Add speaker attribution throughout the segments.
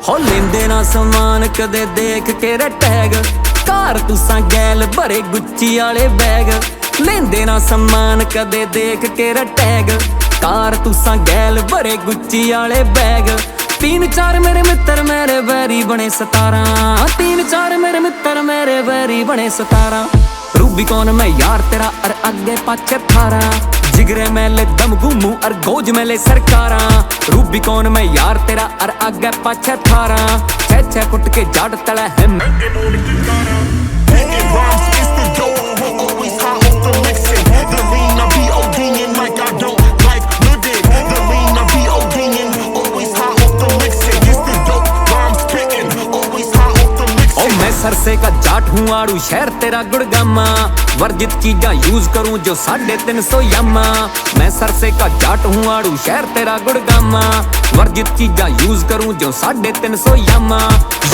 Speaker 1: हो लेंदे ना समान कदे देख के टैग कार तुसा गैल भरे गुच्ची आले बैग। लेंदे ना समान कदे देख के टैग कार तुसा गैल भरे गुच्ची आले बैग। 3-4 मेरे मित्र मेरे बैरी बने 17। 3-4 मेरे मित्र मेरे बैरी बने 17। रूबिकॉन मैं यार तेरा और आगे पाछे थारा। जिगरे मेले दम घूमू और गोज मेले सरकारा। रूबिकॉन मैं यार तेरा और आगे पाछे थारा। 6-6 फुट के जाट तले है सरसे का जाट हूँ आड़ू शहर तेरा गुड़गामा। वर्जित चीजा यूज करूँ जो 350 यामा। मैं सरसे का जाट हूँ आड़ू शहर तेरा गुड़गामा। वर्जित चीजा यूज करूँ जो 350 यामा।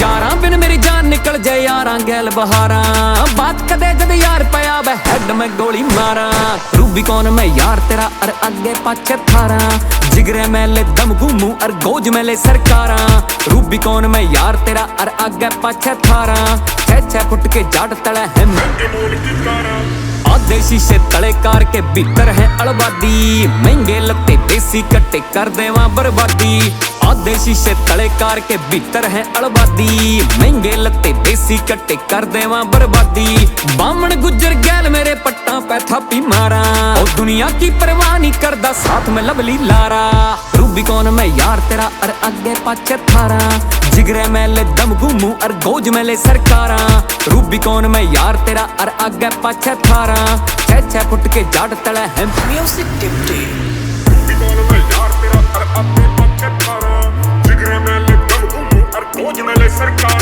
Speaker 1: यारा बिन मेरी जान निकल जाए यारा गैल बहारा। बात कदे जद यार पया वे हेड में गोली मारा। रूबिकॉन मैं यार तेरा और आगे पाछे थारा। जिगरे मेले दम घूमू और गोज मेले सरकारा। रूबिकॉन मैं यार तेरा और आगे पाछे थारा। 6-6 फुट के जाट तले है आधे शीशे तले कार के भीतर है अलबादी। महंगे लत्ते देसी कट्टे कर देवा बर्बादी। आधे शीशे तले कार के भीतर है अलबादी। महंगे लत्ते देसी कट्टे कर देवा बर्बादी। बामण गुजर गैल मेरे पट्टा पे थापी मारा। और दुनिया की परवाह नहीं करदा साथ में लवली लारा। रूबिकॉन मैं यार तेरा और आगे पाछे थारा। जिगरे मेले दम घूमू और गोज मेले सरकारा। रूबिकॉन मैं यार तेरा और आगे पाछे थारा। 6-6 फुट के जाट तले है म्यूजिक टिप्टी।
Speaker 2: रूबिकॉन मैं यार तेरा और आगे पाछे थारा। जिगरे मेले दम घूमू और गोज मेले सरकारा।